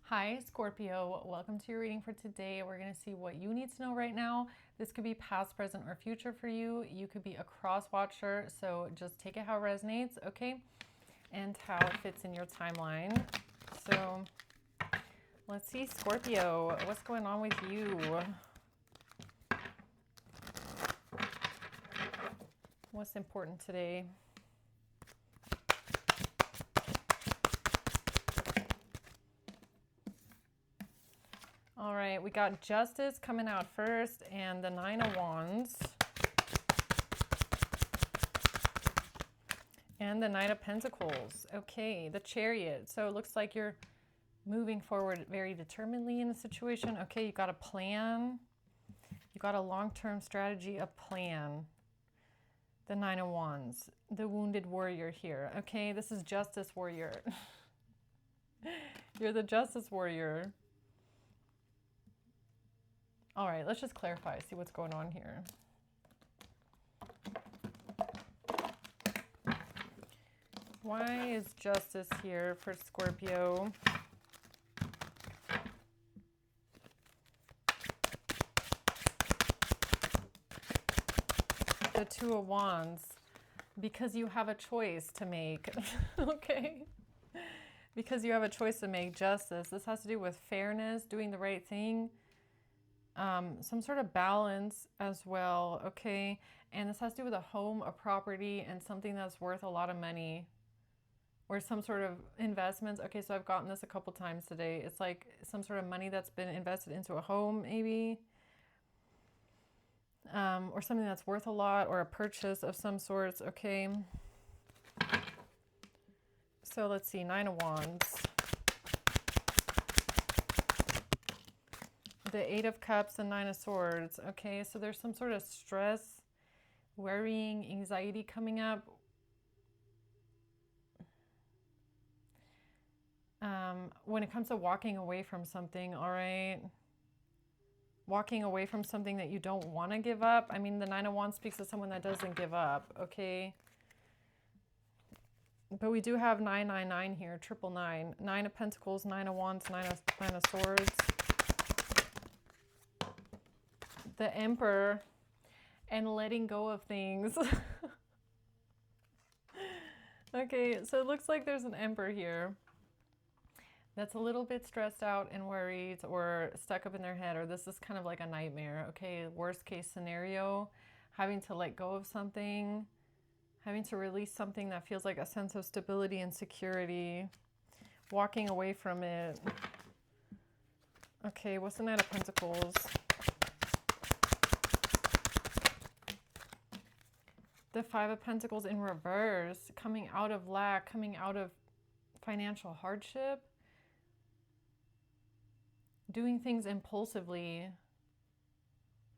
Hi, Scorpio. Welcome to your reading for today. We're going to see what you need to know right now. This could be past, present, or future for you. You could be a cross watcher, so just take it how it resonates, okay? And how it fits in your timeline. So let's see, Scorpio, what's going on with you? What's important today? All right, we got Justice coming out first and the Nine of Wands. And the Knight of Pentacles. Okay, the Chariot. So it looks like you're moving forward very determinedly in a situation. Okay, you got a plan. You got a long-term strategy, a plan. The Nine of Wands. The Wounded Warrior here. Okay, this is Justice Warrior. You're the Justice Warrior. All right, let's just clarify, see what's going on here. Why is justice here for Scorpio? The Two of Wands. Because you have a choice to make. Okay? Because you have a choice to make justice. This has to do with fairness, doing the right thing. Some sort of balance as well, okay? And this has to do with a home, a property, and something that's worth a lot of money. Or some sort of investments. Okay, so I've gotten this a couple times today. It's like some sort of money that's been invested into a home, maybe. Or something that's worth a lot, or a purchase of some sorts, okay? So let's see, Nine of Wands. The Eight of Cups and Nine of Swords. Okay, so there's some sort of stress, worrying, anxiety coming up. When it comes to walking away from something, all right? Walking away from something that you don't want to give up. I mean, the Nine of Wands speaks to someone that doesn't give up, okay? But we do have 999 here, 999. Nine of Pentacles, Nine of Wands, Nine of Swords. The Emperor, and letting go of things. Okay, so it looks like there's an Emperor here that's a little bit stressed out and worried or stuck up in their head, or this is kind of like a nightmare, okay? Worst case scenario, having to let go of something, having to release something that feels like a sense of stability and security, walking away from it. Okay, what's the Knight of Pentacles? The Five of Pentacles in reverse, coming out of lack, coming out of financial hardship, doing things impulsively.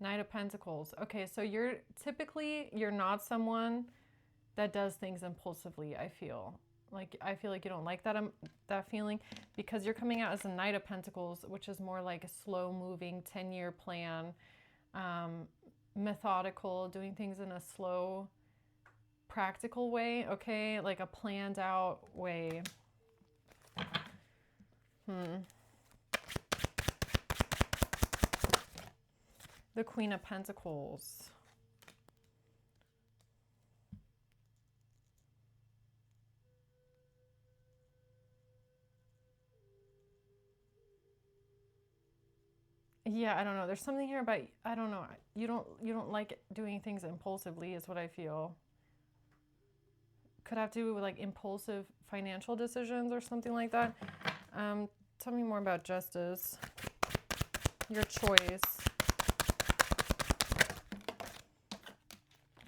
Knight of Pentacles. Okay, so you're not someone that does things impulsively, I feel. I feel like you don't like that feeling, because you're coming out as a Knight of Pentacles, which is more like a slow-moving 10-year plan, methodical, doing things in a slow, practical way, okay? Like a planned out way. The Queen of Pentacles. Yeah, I don't know. There's something here about, I don't know. You don't like doing things impulsively is what I feel. Could have to do with like impulsive financial decisions or something like that. Tell me more about justice. Your choice.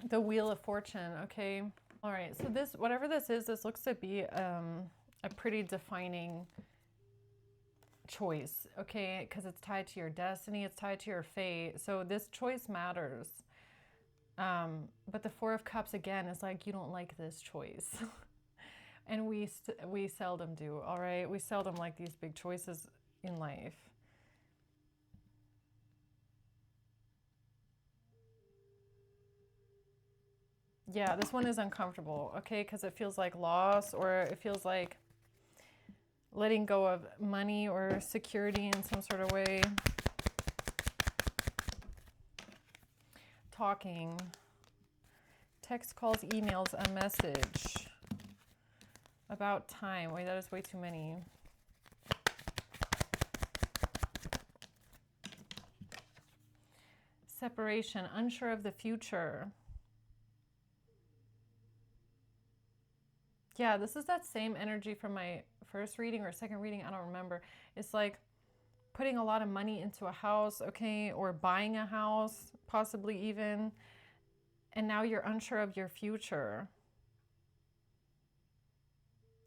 The Wheel of Fortune, okay? All right, so this, whatever this is, this looks to be a pretty defining choice, okay? Because it's tied to your destiny, it's tied to your fate. So this choice matters. But the Four of Cups, again, is like, you don't like this choice. And we seldom do, all right? We seldom like these big choices in life. Yeah, this one is uncomfortable, okay? Because it feels like loss, or it feels like letting go of money or security in some sort of way. Talking. Text, calls, emails, a message. About time. Wait, that is way too many. Separation. Unsure of the future. Yeah, this is that same energy from my first reading or second reading. I don't remember. It's like putting a lot of money into a house, okay, or buying a house, possibly even, and now you're unsure of your future.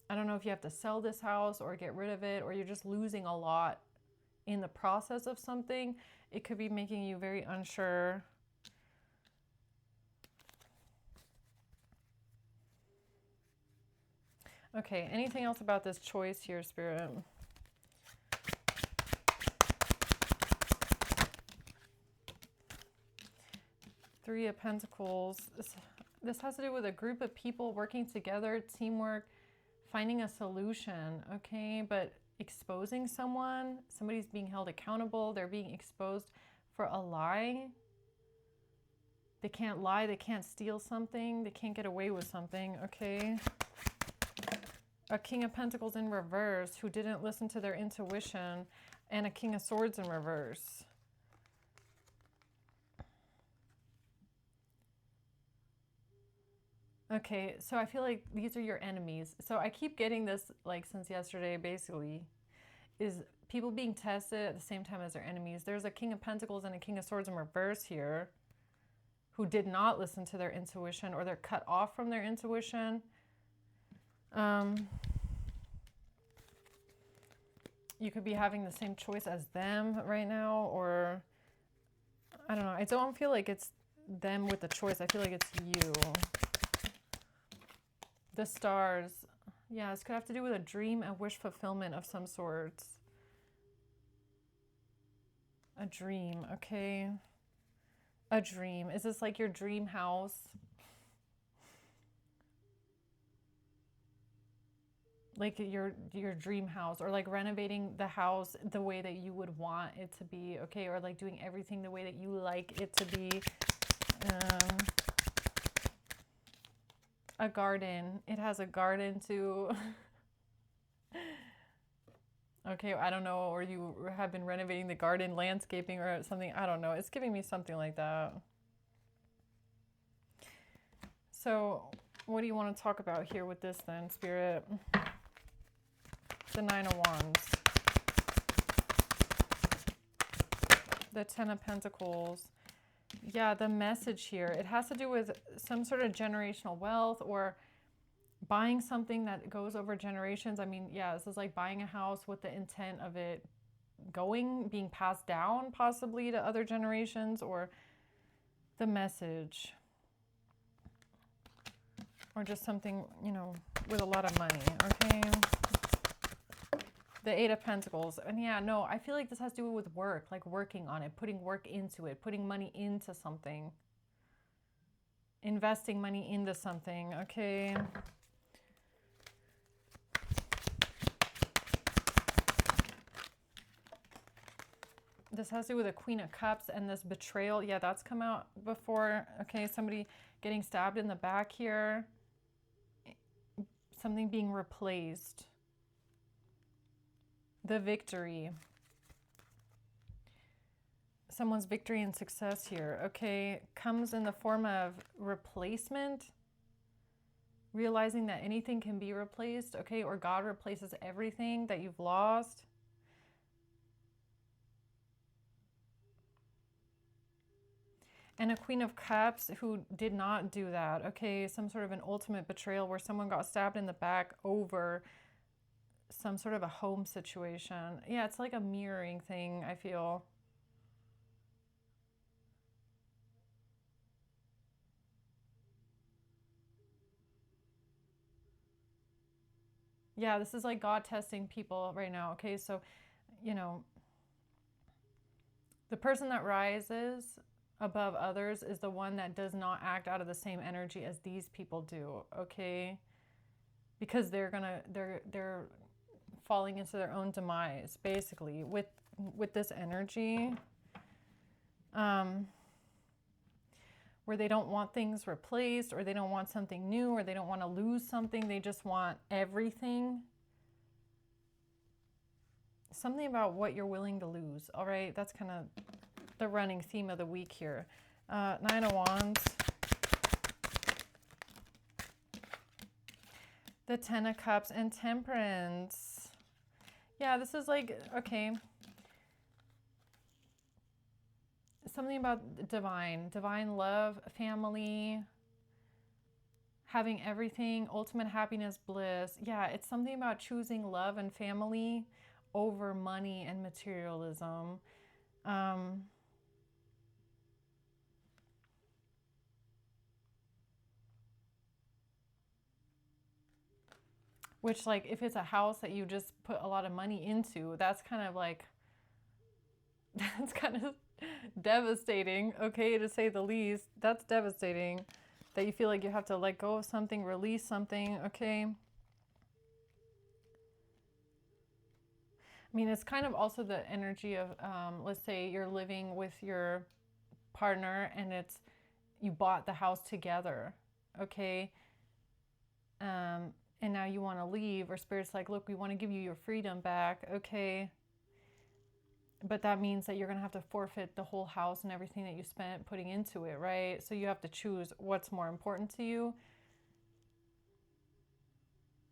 I don't know if you have to sell this house or get rid of it, or you're just losing a lot in the process of something. It could be making you very unsure. Okay, anything else about this choice here, Spirit? Three of Pentacles. This has to do with a group of people working together, teamwork, finding a solution, okay? But exposing someone, somebody's being held accountable, they're being exposed for a lie. They can't lie, they can't steal something, they can't get away with something, okay? A King of Pentacles in reverse who didn't listen to their intuition, and a King of Swords in reverse. Okay, so I feel like these are your enemies. So I keep getting this, like, since yesterday, basically, is people being tested at the same time as their enemies. There's a King of Pentacles and a King of Swords in reverse here who did not listen to their intuition, or they're cut off from their intuition. You could be having the same choice as them right now, or I don't know. I don't feel like it's them with the choice. I feel like it's you. The stars. Yeah, this could have to do with a dream, a wish fulfillment of some sorts. A dream, okay. A dream. Is this like your dream house? Like your dream house, or like renovating the house the way that you would want it to be, okay? Or like doing everything the way that you like it to be. A garden. It has a garden too. Okay, I don't know, or you have been renovating the garden, landscaping or something. I don't know. It's giving me something like that. So what do you want to talk about here with this then, Spirit? The Nine of Wands. The Ten of Pentacles. Yeah, the message here. It has to do with some sort of generational wealth, or buying something that goes over generations. I mean, yeah, this is like buying a house with the intent of it being passed down possibly to other generations, or the message. Or just something, you know, with a lot of money, okay? The Eight of Pentacles. And yeah, no, I feel like this has to do with work, like working on it, putting work into it, putting money into something. Investing money into something, okay? This has to do with a Queen of Cups and this betrayal. Yeah, that's come out before. Okay, somebody getting stabbed in the back here. Something being replaced. The Victory. Someone's victory and success here, okay, comes in the form of replacement. Realizing that anything can be replaced, okay, or God replaces everything that you've lost. And a Queen of Cups who did not do that, okay, some sort of an ultimate betrayal where someone got stabbed in the back over some sort of a home situation. Yeah, it's like a mirroring thing, I feel. Yeah, this is like God testing people right now, okay? So, you know, the person that rises above others is the one that does not act out of the same energy as these people do, okay? Because they're falling into their own demise, basically, with this energy. Where they don't want things replaced, or they don't want something new, or they don't want to lose something. They just want everything. Something about what you're willing to lose. All right, that's kind of the running theme of the week here. 9 of Wands. The 10 of Cups and Temperance. Yeah, this is like, okay. Something about divine love, family, having everything, ultimate happiness, bliss. Yeah, it's something about choosing love and family over money and materialism. Which, like, if it's a house that you just put a lot of money into, that's kind of like, that's kind of devastating, okay, to say the least. That's devastating that you feel like you have to let go of something, release something, okay? I mean, it's kind of also the energy of, let's say you're living with your partner and you bought the house together, okay? And now you want to leave, or Spirit's like, look, we want to give you your freedom back, okay? But that means that you're going to have to forfeit the whole house and everything that you spent putting into it, right? So you have to choose what's more important to you.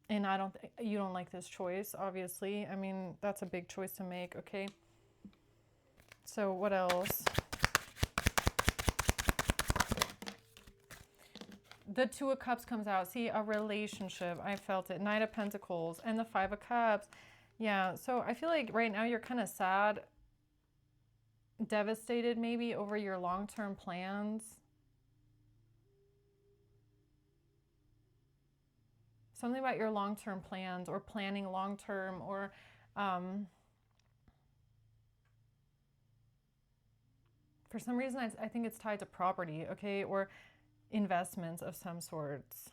And you don't like this choice, obviously. I mean, that's a big choice to make, okay? So what else? The 2 of Cups comes out. See, a relationship. I felt it. Knight of Pentacles and the 5 of Cups. Yeah, so I feel like right now you're kind of sad, devastated maybe over your long-term plans. Something about your long-term plans, or planning long-term, or for some reason I think it's tied to property, okay, or investments of some sorts.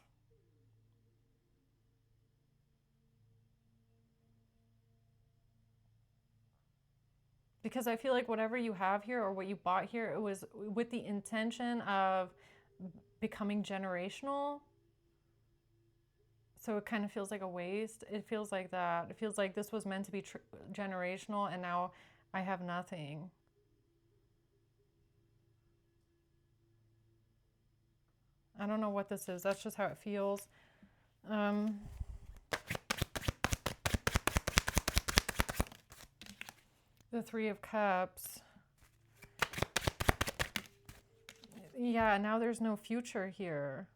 Because I feel like whatever you have here, or what you bought here, it was with the intention of becoming generational. So it kind of feels like a waste. It feels like that. It feels like this was meant to be generational, and now I have nothing. I don't know what this is. That's just how it feels. The 3 of Cups. Yeah, now there's no future here.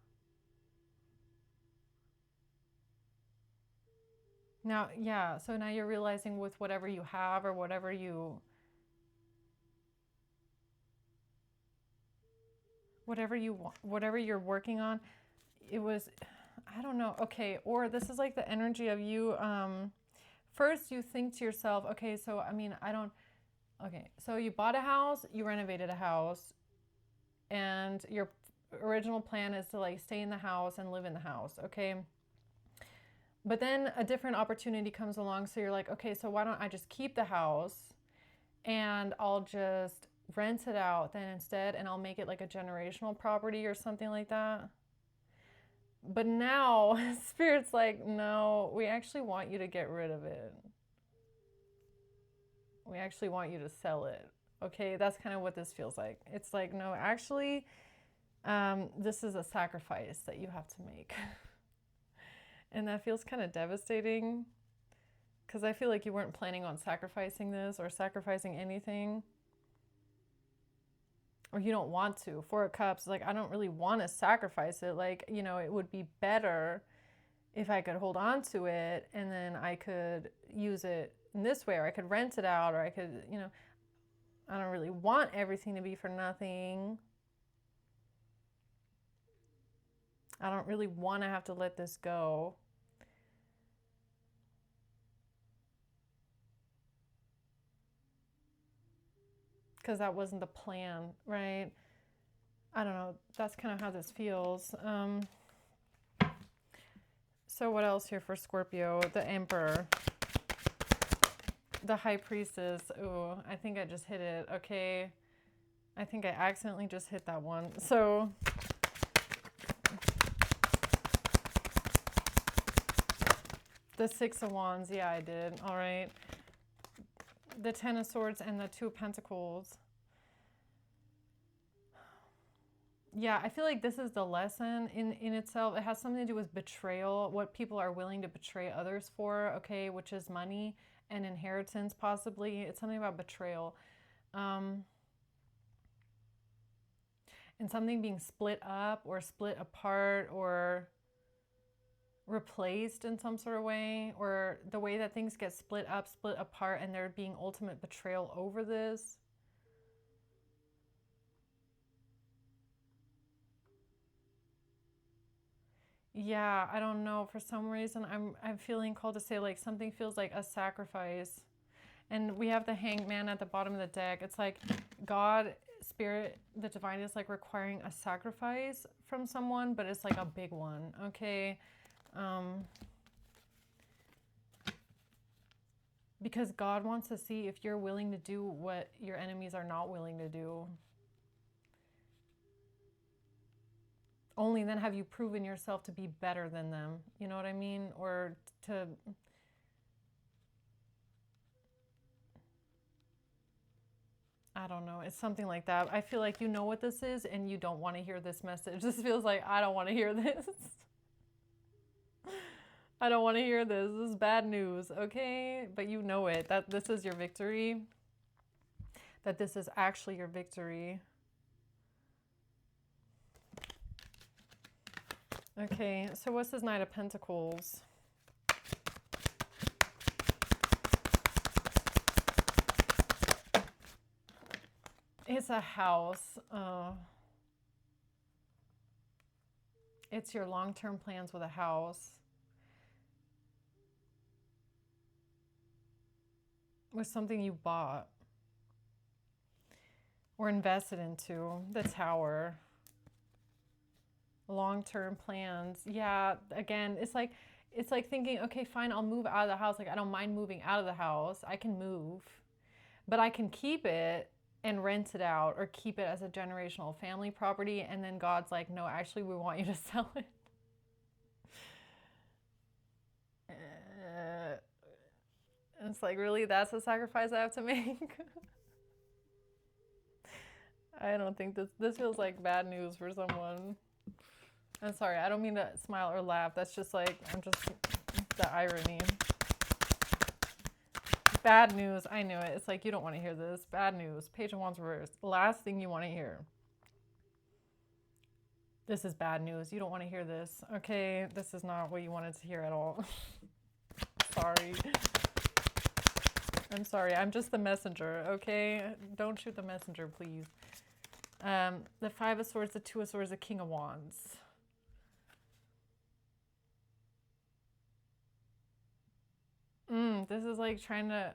Now, yeah, so now you're realizing with whatever you have, or whatever you're working on, it was, I don't know, okay, or this is like the energy of you, first you think to yourself, okay, so I mean, okay, so you bought a house, you renovated a house, and your original plan is to like stay in the house and live in the house, okay? But then a different opportunity comes along, so you're like, okay, so why don't I just keep the house and I'll just rent it out then instead, and I'll make it like a generational property or something like that. But now Spirit's like, no, we actually want you to get rid of it. We actually want you to sell it. Okay, that's kind of what this feels like. It's like, no, actually, this is a sacrifice that you have to make. And that feels kind of devastating, because I feel like you weren't planning on sacrificing this, or sacrificing anything. Or you don't want to. 4 of Cups, like, I don't really want to sacrifice it. Like, you know, it would be better if I could hold on to it, and then I could use it in this way, or I could rent it out, or I could, you know, I don't really want everything to be for nothing. I don't really want to have to let this go. Because that wasn't the plan, right? I don't know. That's kind of how this feels. So what else here for Scorpio? The Emperor. The High Priestess. Ooh, I think I just hit it. Okay. I think I accidentally just hit that one. So the Six of Wands. Yeah, I did. All right. The Ten of Swords and the Two of Pentacles. Yeah, I feel like this is the lesson in itself. It has something to do with betrayal, what people are willing to betray others for, okay, which is money and inheritance possibly. It's something about betrayal. And something being split up or split apart or replaced in some sort of way, or the way that things get split up, split apart, and there being ultimate betrayal over this. Yeah, I don't know. For some reason, I'm feeling called to say like something feels like a sacrifice. And we have the Hanged Man at the bottom of the deck. It's like God, Spirit, the Divine is like requiring a sacrifice from someone, but it's like a big one, okay? Because God wants to see if you're willing to do what your enemies are not willing to do. Only then have you proven yourself to be better than them. You know what I mean? Or to... I don't know. It's something like that. I feel like you know what this is and you don't want to hear this message. This feels like, I don't want to hear this. I don't want to hear this. This is bad news, okay? But you know it. That this is your victory. That this is actually your victory. Okay, so what's this Knight of Pentacles? It's a house. It's your long-term plans with a house. With something you bought. Or invested into. The Tower. Long-term plans. Yeah, again, it's like thinking, okay, fine, I'll move out of the house. Like, I don't mind moving out of the house. I can move. But I can keep it and rent it out, or keep it as a generational family property. And then God's like, no, actually, we want you to sell it. It's like, really? That's the sacrifice I have to make? I don't think this feels like bad news for someone. I'm sorry, I don't mean to smile or laugh. That's just like, the irony. Bad news, I knew it. It's like, you don't want to hear this. Bad news, Page of Wands reversed. Last thing you want to hear. This is bad news. You don't want to hear this. Okay, this is not what you wanted to hear at all. Sorry. I'm sorry, I'm just the messenger, okay? Don't shoot the messenger, please. The Five of Swords, the Two of Swords, the King of Wands. This is like trying to,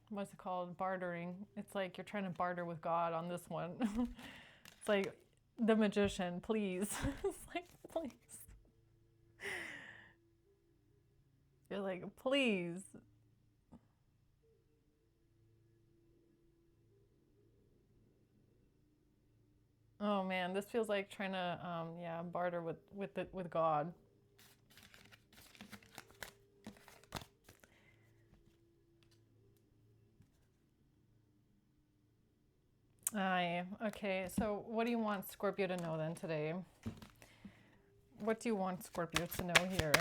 what's it called? Bartering. It's like you're trying to barter with God on this one. It's like the Magician, please. It's like, please. You're like, please. Oh man, this feels like trying to, yeah, barter with God. Okay, so what do you want Scorpio to know then today? What do you want Scorpio to know here?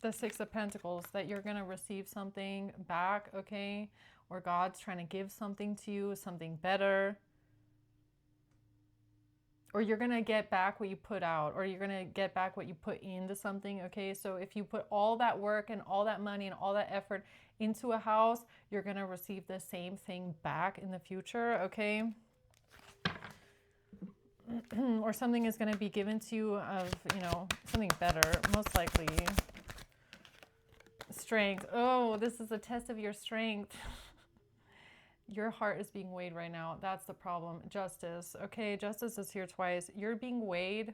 The Six of Pentacles, that you're going to receive something back, okay? Or God's trying to give something to you, something better. Or you're going to get back what you put out, or you're going to get back what you put into something, okay? So if you put all that work and all that money and all that effort into a house, you're going to receive the same thing back in the future, okay? Or something is going to be given to you of, you know, something better, most likely. Strength. Oh, this is a test of your strength. Your heart is being weighed right now. That's the problem. Justice. Okay, justice is here twice. You're being weighed.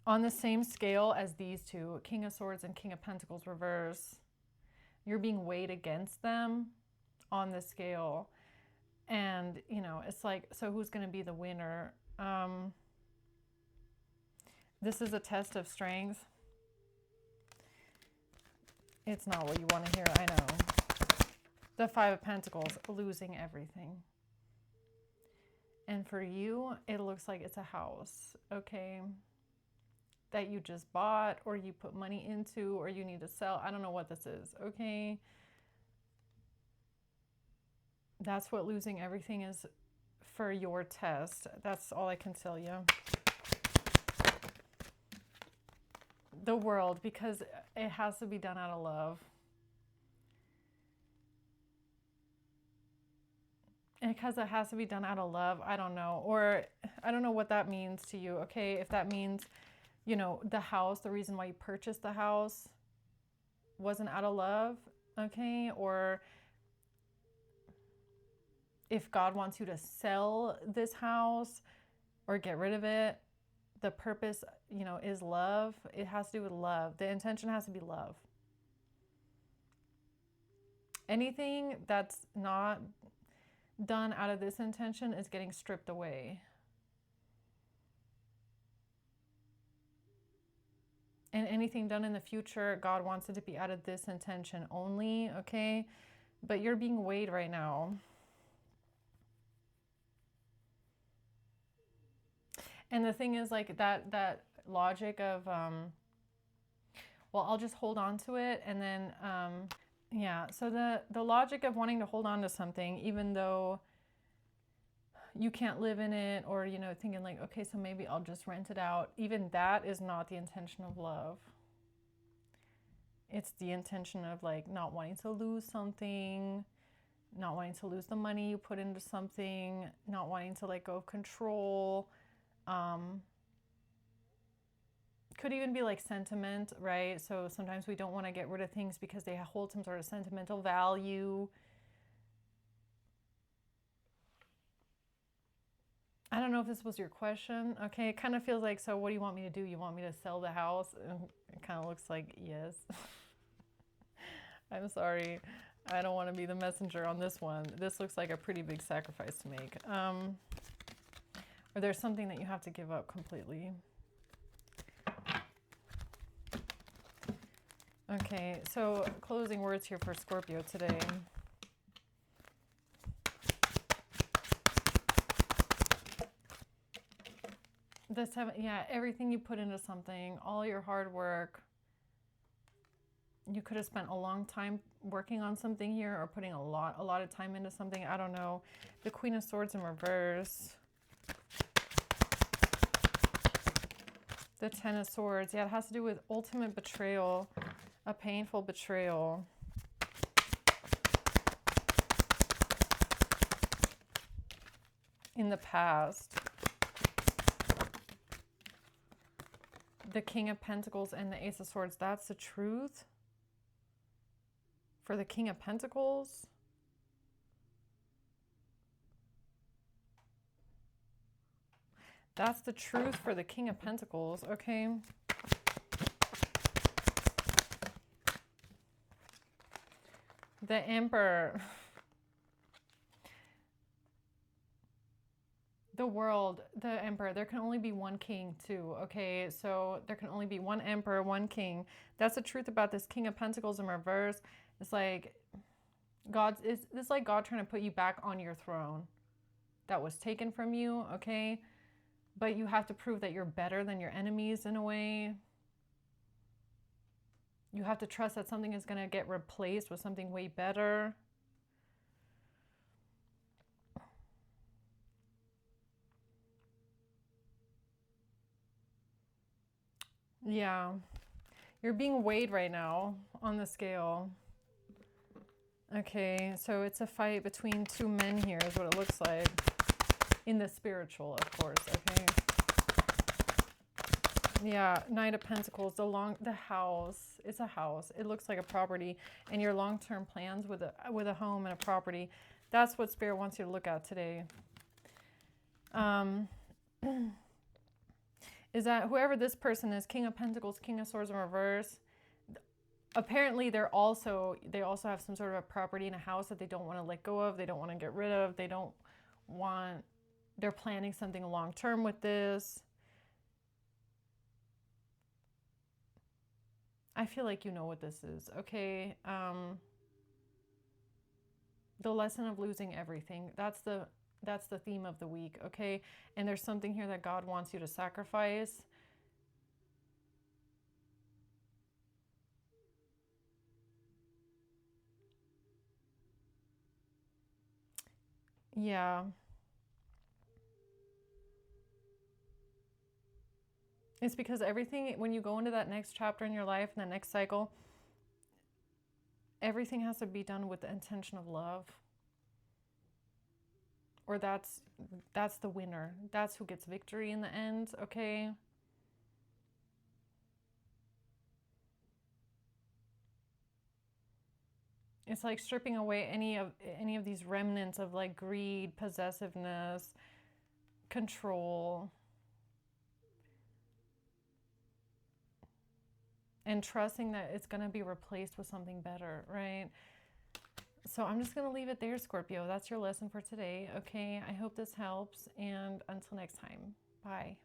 On the same scale as these two, King of Swords and King of Pentacles reverse, you're being weighed against them on the scale. And, you know, it's like, so who's going to be the winner? This is a test of strength. It's not what you want to hear, I know. The Five of Pentacles, losing everything. And for you, it looks like it's a house, okay? That you just bought, or you put money into, or you need to sell. I don't know what this is, okay? That's what losing everything is for your test. That's all I can tell you. The World, because it has to be done out of love. And because it has to be done out of love, I don't know. Or I don't know what that means to you, okay? If that means, you know, the house, the reason why you purchased the house wasn't out of love, okay? Or if God wants you to sell this house or get rid of it, the purpose, you know, is love. It has to do with love. The intention has to be love. Anything that's not done out of this intention is getting stripped away. And anything done in the future, God wants it to be out of this intention only, okay? But you're being weighed right now. And the thing is, like, that logic of, well, I'll just hold on to it. And then, yeah, so the logic of wanting to hold on to something, even though you can't live in it, or, you know, thinking like, okay, so maybe I'll just rent it out. Even that is not the intention of love. It's the intention of, like, not wanting to lose something, not wanting to lose the money you put into something, not wanting to let go of control. Could even be like sentiment, right? So sometimes we don't want to get rid of things because they hold some sort of sentimental value. I don't know if this was your question. Okay, it kind of feels like, so what do you want me to do? You want me to sell the house? And it kind of looks like yes. I'm sorry. I don't want to be the messenger on this one. This looks like a pretty big sacrifice to make. Or there's something that you have to give up completely. Okay, so closing words here for Scorpio today. Yeah, everything you put into something, all your hard work. You could have spent a long time working on something here, or putting a lot of time into something. I don't know. The Queen of Swords in reverse. The Ten of Swords. Yeah, it has to do with ultimate betrayal, a painful betrayal. In the past. The King of Pentacles and the Ace of Swords. That's the truth. For the King of Pentacles. That's the truth for the King of Pentacles, okay? The Emperor. The World, the Emperor. There can only be one king too, okay? So there can only be one emperor, one king. That's the truth about this King of Pentacles in reverse. It's like it's like God trying to put you back on your throne that was taken from you, okay? But you have to prove that you're better than your enemies in a way. You have to trust that something is going to get replaced with something way better. Yeah. You're being weighed right now on the scale. Okay, so it's a fight between two men here is what it looks like. In the spiritual, of course, okay? Yeah, Knight of Pentacles, the house. It's a house. It looks like a property. And your long-term plans with a home and a property. That's what Spirit wants you to look at today. is that whoever this person is, King of Pentacles, King of Swords in reverse, apparently they also have some sort of a property in a house that they don't want to let go of, they don't want to get rid of, they're planning something long term with this. I feel like you know what this is, okay? The lesson of losing everything. That's the theme of the week, okay? And there's something here that God wants you to sacrifice. Yeah. It's because everything, when you go into that next chapter in your life, and the next cycle, everything has to be done with the intention of love. Or that's the winner. That's who gets victory in the end, okay? It's like stripping away any of these remnants of like greed, possessiveness, control, and trusting that it's going to be replaced with something better, right? So I'm just going to leave it there, Scorpio. That's your lesson for today, okay? I hope this helps, and until next time, bye.